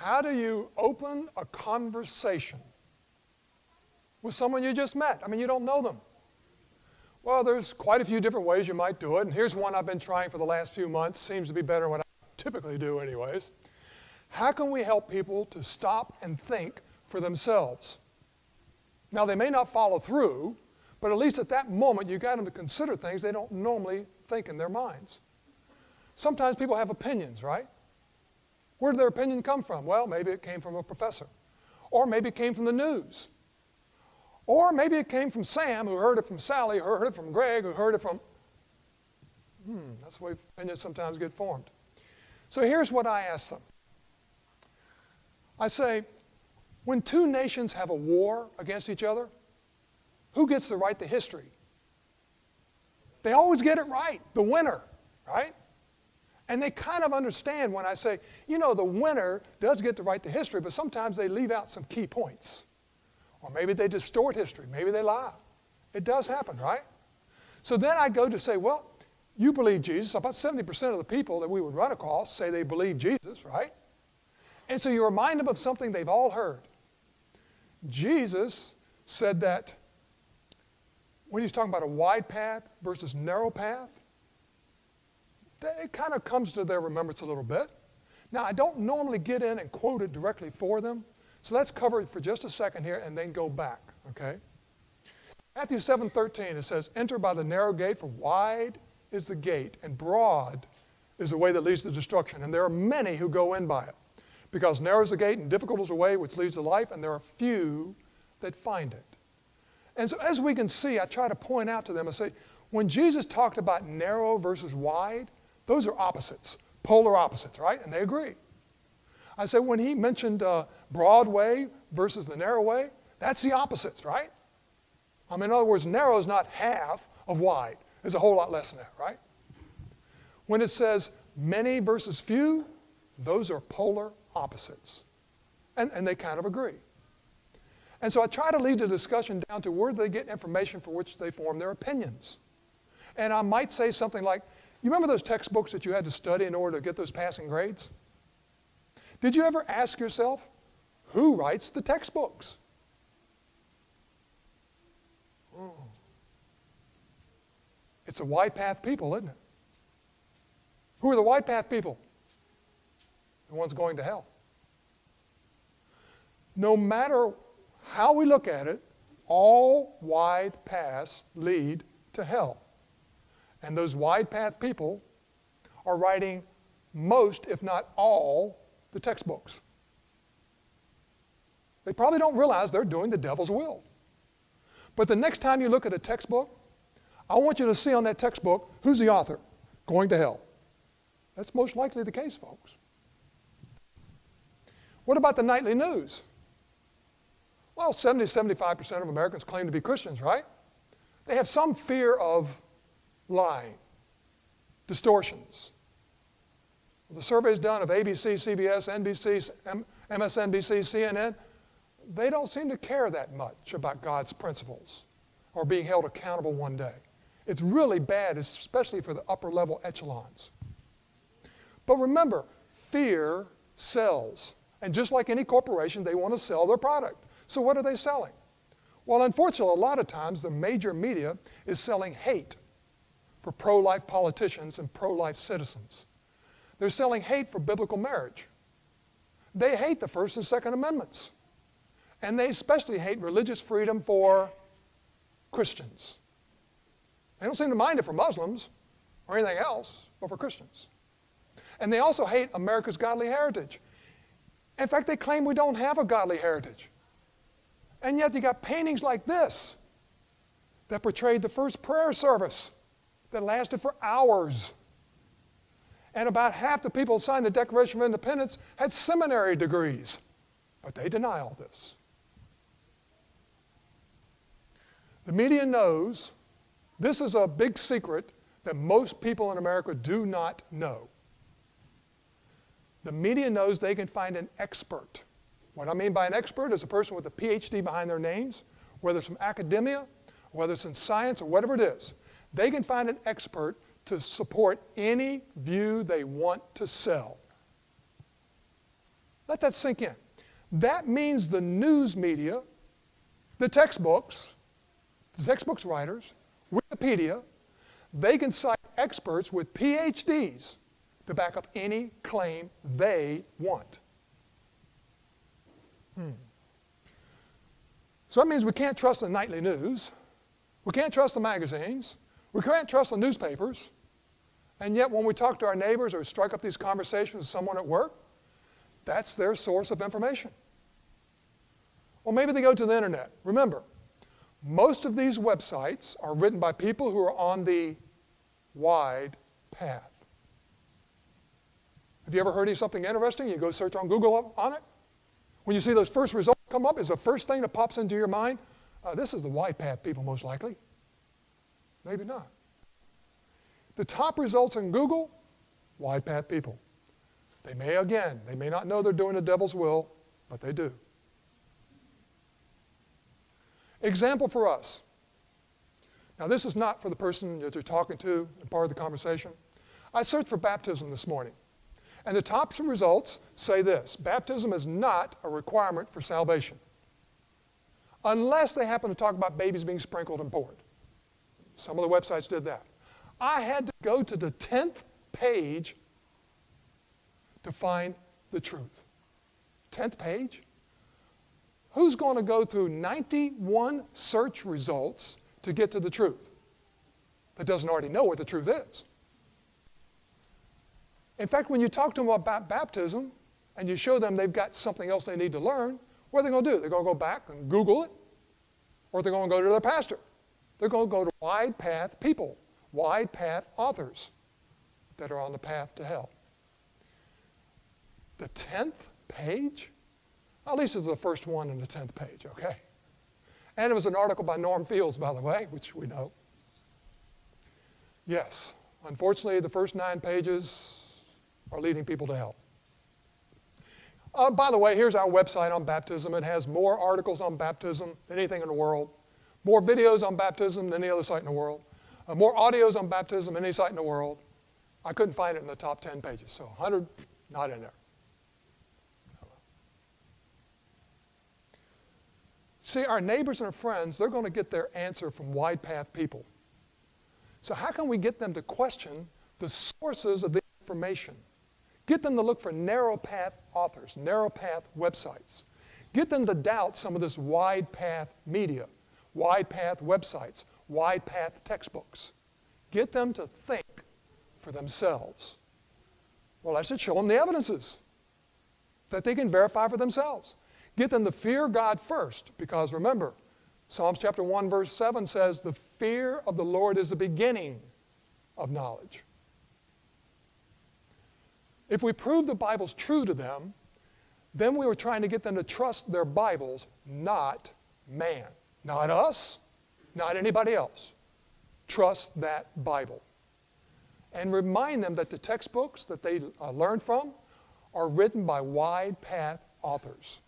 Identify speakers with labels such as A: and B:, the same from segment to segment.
A: How do you open a conversation with someone you just met? I mean, you don't know them. Well, there's quite a few different ways you might do it, and here's one I've been trying for the last few months. Seems to be better than what I typically do anyways. How can we help people to stop and think for themselves? Now, they may not follow through, but at least at that moment, you got them to consider things they don't normally think in their minds. Sometimes people have opinions, right? Where did their opinion come from? Well, maybe it came from a professor. Or maybe it came from the news. Or maybe it came from Sam, who heard it from Sally, who heard it from Greg, who heard it from... That's the way opinions sometimes get formed. So here's what I ask them. I say, when two nations have a war against each other, who gets to write the history? They always get it right, the winner, right? And they kind of understand when I say, you know, the winner does get to write the history, but sometimes they leave out some key points. Or maybe they distort history. Maybe they lie. It does happen, right? So then I go to say, well, you believe Jesus. About 70% of the people that we would run across say they believe Jesus, right? And so you remind them of something they've all heard. Jesus said that when he's talking about a wide path versus narrow path, it kind of comes to their remembrance a little bit. Now, I don't normally get in and quote it directly for them, so let's cover it for just a second here and then go back, okay? Matthew 7:13, it says, enter by the narrow gate, for wide is the gate, and broad is the way that leads to destruction. And there are many who go in by it. Because narrow is the gate and difficult is the way which leads to life, and there are few that find it. And so as we can see, I try to point out to them and say, when Jesus talked about narrow versus wide, those are opposites, polar opposites, right? And they agree. I said when he mentioned broad way versus the narrow way, that's the opposites, right? I mean, in other words, narrow is not half of wide. It's a whole lot less than that, right? When it says many versus few, those are polar opposites. And they kind of agree. And so I try to lead the discussion down to where they get information for which they form their opinions. And I might say something like, you remember those textbooks that you had to study in order to get those passing grades? Did you ever ask yourself, who writes the textbooks? It's the wide path people, isn't it? Who are the wide path people? The ones going to hell. No matter how we look at it, all wide paths lead to hell. And those wide path people are writing most, if not all, the textbooks. They probably don't realize they're doing the devil's will. But the next time you look at a textbook, I want you to see on that textbook, who's the author? Going to hell. That's most likely the case, folks. What about the nightly news? Well, 70-75% of Americans claim to be Christians, right? They have some fear of lying, distortions. The surveys done of ABC, CBS, NBC, MSNBC, CNN, they don't seem to care that much about God's principles or being held accountable one day. It's really bad, especially for the upper level echelons. But remember, fear sells. And just like any corporation, they want to sell their product. So what are they selling? Well, unfortunately, a lot of times the major media is selling hate for pro-life politicians and pro-life citizens. They're selling hate for biblical marriage. They hate the First and Second Amendments. And they especially hate religious freedom for Christians. They don't seem to mind it for Muslims or anything else, but for Christians. And they also hate America's godly heritage. In fact, they claim we don't have a godly heritage. And yet you got paintings like this that portrayed the first prayer service that lasted for hours. And about half the people who signed the Declaration of Independence had seminary degrees. But they deny all this. The media knows this is a big secret that most people in America do not know. The media knows they can find an expert. What I mean by an expert is a person with a PhD behind their names, whether it's from academia, whether it's in science, or whatever it is. They can find an expert to support any view they want to sell. Let that sink in. That means the news media, the textbooks writers, Wikipedia, they can cite experts with PhDs to back up any claim they want. So that means we can't trust the nightly news. We can't trust the magazines. We can't trust the newspapers. And yet when we talk to our neighbors or strike up these conversations with someone at work, that's their source of information. Or maybe they go to the internet. Remember, most of these websites are written by people who are on the wide path. Have you ever heard of something interesting? You go search on Google on it. When you see those first results come up, is the first thing that pops into your mind, this is the wide path people most likely. Maybe not. The top results in Google, wide path people. They may not know they're doing the devil's will, but they do. Example for us. Now this is not for the person that you're talking to and part of the conversation. I searched for baptism this morning. And the top results say this: baptism is not a requirement for salvation, unless they happen to talk about babies being sprinkled and poured. Some of the websites did that. I had to go to the 10th page to find the truth. 10th page? Who's going to go through 91 search results to get to the truth that doesn't already know what the truth is? In fact, when you talk to them about baptism and you show them they've got something else they need to learn, what are they going to do? They're going to go back and Google it, or they're going to go to their pastor. They're going to go to wide path people, wide path authors that are on the path to hell. The 10th page? At least it's the first one in the 10th page, okay? And it was an article by Norm Fields, by the way, which we know. Yes, unfortunately, the first 9 pages are leading people to hell. By the way, here's our website on baptism. It has more articles on baptism than anything in the world, more videos on baptism than any other site in the world, more audios on baptism than any site in the world. I couldn't find it in the top 10 pages, so 100, not in there. See, our neighbors and our friends, they're going to get their answer from wide path people. So how can we get them to question the sources of the information? Get them to look for narrow path authors, narrow path websites. Get them to doubt some of this wide path media, wide path websites, wide path textbooks. Get them to think for themselves. Well, I should show them the evidences that they can verify for themselves. Get them to fear God first, because remember, Psalms chapter 1, verse 7 says, the fear of the Lord is the beginning of knowledge. If we prove the Bible's true to them, then we were trying to get them to trust their Bibles, not man. Not us, not anybody else. Trust that Bible. And remind them that the textbooks that they learn from are written by wide path authors.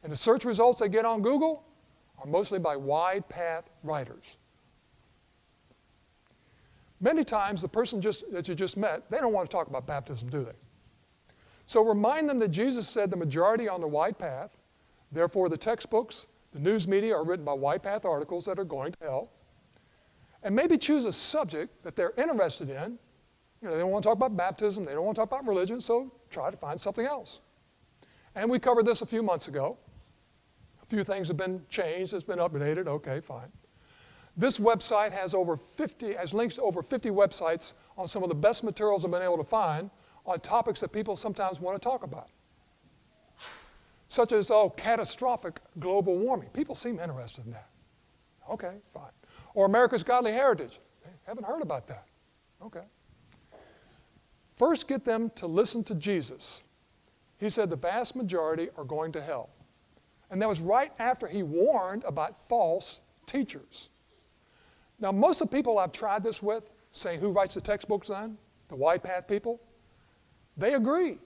A: And the search results they get on Google are mostly by wide path writers. Many times the person that you just met, they don't want to talk about baptism, do they? So remind them that Jesus said the majority on the wide path, therefore the textbooks, the news media are written by wide path articles that are going to hell. And maybe choose a subject that they're interested in. You know, they don't want to talk about baptism, they don't want to talk about religion, so try to find something else. And we covered this a few months ago. A few things have been changed, it's been updated, okay, fine. This website has links to over 50 websites on some of the best materials I've been able to find on topics that people sometimes want to talk about. Such as, catastrophic global warming. People seem interested in that. Okay, fine. Or America's godly heritage. They haven't heard about that. Okay. First, get them to listen to Jesus. He said the vast majority are going to hell. And that was right after he warned about false teachers. Now, most of the people I've tried this with, saying who writes the textbooks then, the wide path people, they agree.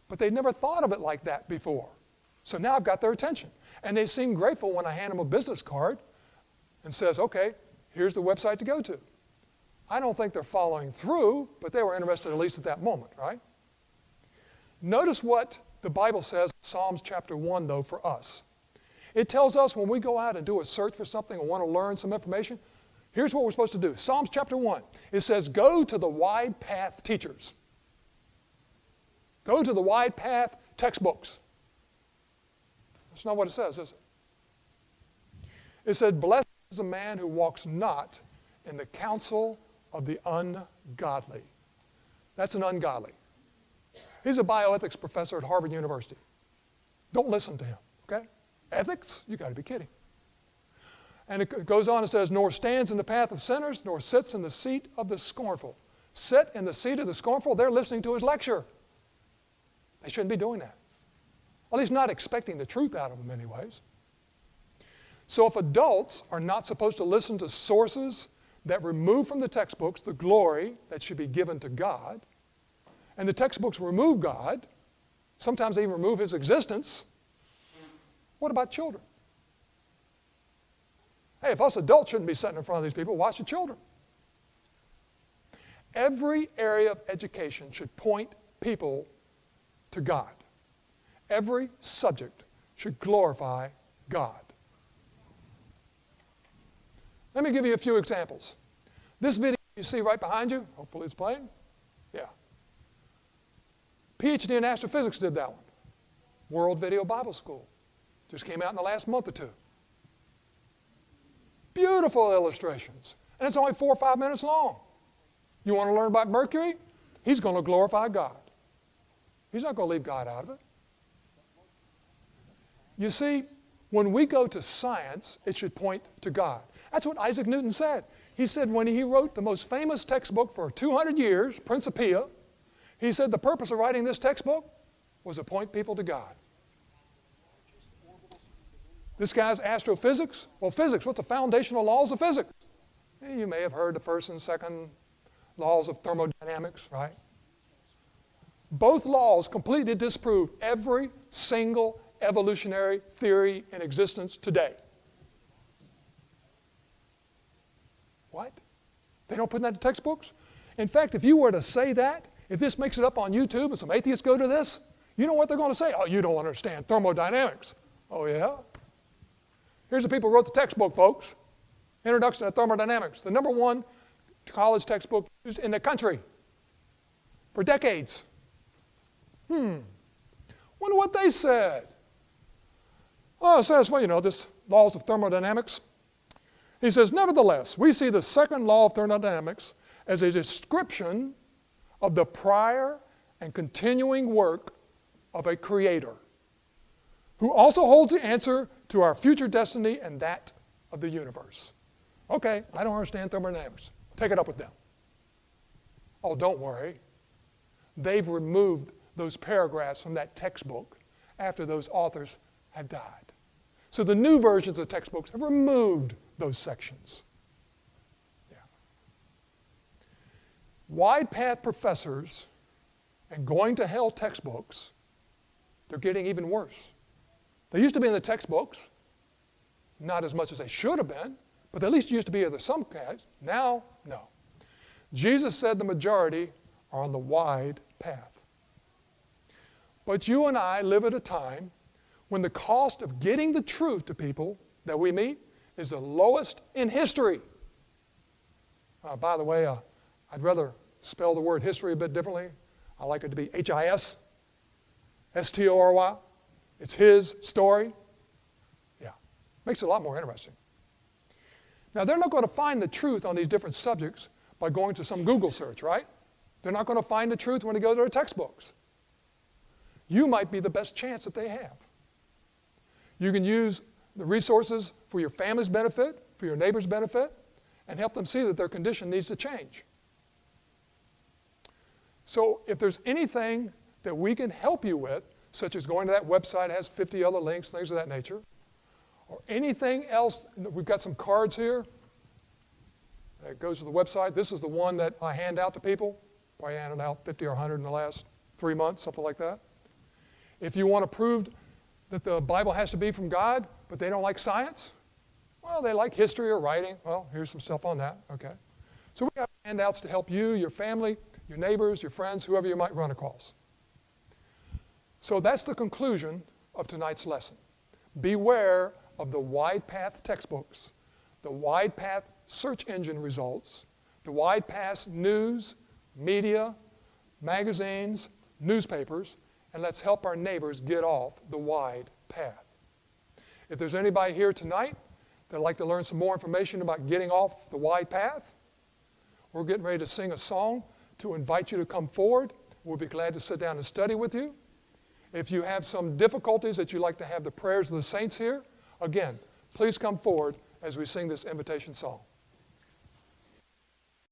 A: But they never thought of it like that before. So now I've got their attention. And they seem grateful when I hand them a business card and says, okay, here's the website to go to. I don't think they're following through, but they were interested at least at that moment, right? Notice what the Bible says, Psalms chapter 1, though, for us. It tells us when we go out and do a search for something and want to learn some information, here's what we're supposed to do. Psalms chapter 1, it says, go to the wide path teachers. Go to the wide path textbooks. That's not what it says, is it? It said, blessed is the man who walks not in the counsel of the ungodly. That's an ungodly. He's a bioethics professor at Harvard University. Don't listen to him, okay? Ethics? You got to be kidding. And it goes on and says, nor stands in the path of sinners, nor sits in the seat of the scornful. Sit in the seat of the scornful, they're listening to his lecture. They shouldn't be doing that. At least not expecting the truth out of them in many ways. So if adults are not supposed to listen to sources that remove from the textbooks the glory that should be given to God, and the textbooks remove God, sometimes they even remove his existence, what about children? Hey, if us adults shouldn't be sitting in front of these people, watch the children. Every area of education should point people to God. Every subject should glorify God. Let me give you a few examples. This video you see right behind you, hopefully it's playing. Yeah. PhD in astrophysics did that one. World Video Bible School. Just came out in the last month or two. Beautiful illustrations. And it's only 4 or 5 minutes long. You want to learn about Mercury? He's going to glorify God. He's not going to leave God out of it. You see, when we go to science, it should point to God. That's what Isaac Newton said. He said when he wrote the most famous textbook for 200 years, Principia, he said the purpose of writing this textbook was to point people to God. This guy's astrophysics. Well, physics, what's the foundational laws of physics? You may have heard the first and second laws of thermodynamics, right? Both laws completely disprove every single evolutionary theory in existence today. What? They don't put that in textbooks? In fact, if you were to say that, if this makes it up on YouTube and some atheists go to this, you know what they're going to say? Oh, you don't understand thermodynamics. Oh, yeah? Here's the people who wrote the textbook, folks. Introduction to Thermodynamics. The number one college textbook used in the country for decades. Wonder what they said. Oh, it says, well, you know, this laws of thermodynamics. He says, nevertheless, we see the second law of thermodynamics as a description of the prior and continuing work of a creator who also holds the answer to our future destiny and that of the universe. Okay, I don't understand thermodynamics. Take it up with them. Oh, don't worry. They've removed those paragraphs from that textbook after those authors had died. So the new versions of textbooks have removed those sections. Yeah. Wide path professors and going to hell textbooks, they're getting even worse. They used to be in the textbooks, not as much as they should have been, but they at least used to be in some guys. Now, no. Jesus said the majority are on the wide path. But you and I live at a time when the cost of getting the truth to people that we meet is the lowest in history. By the way, I'd rather spell the word history a bit differently. I like it to be H-I-S, S-T-O-R-Y. It's his story. Yeah, makes it a lot more interesting. Now, they're not going to find the truth on these different subjects by going to some Google search, right? They're not going to find the truth when they go to their textbooks. You might be the best chance that they have. You can use the resources for your family's benefit, for your neighbor's benefit, and help them see that their condition needs to change. So if there's anything that we can help you with, such as going to that website that has 50 other links, things of that nature, or anything else, we've got some cards here that goes to the website. This is the one that I hand out to people. Probably handed out 50 or 100 in the last 3 months, something like that. If you want to prove that the Bible has to be from God, but they don't like science, well, they like history or writing. Well, here's some stuff on that, okay. So we have handouts to help you, your family, your neighbors, your friends, whoever you might run across. So that's the conclusion of tonight's lesson. Beware of the wide path textbooks, the wide path search engine results, the wide path news, media, magazines, newspapers, and let's help our neighbors get off the wide path. If there's anybody here tonight that'd like to learn some more information about getting off the wide path, we're getting ready to sing a song to invite you to come forward. We'll be glad to sit down and study with you. If you have some difficulties that you'd like to have the prayers of the saints here, again, please come forward as we sing this invitation song.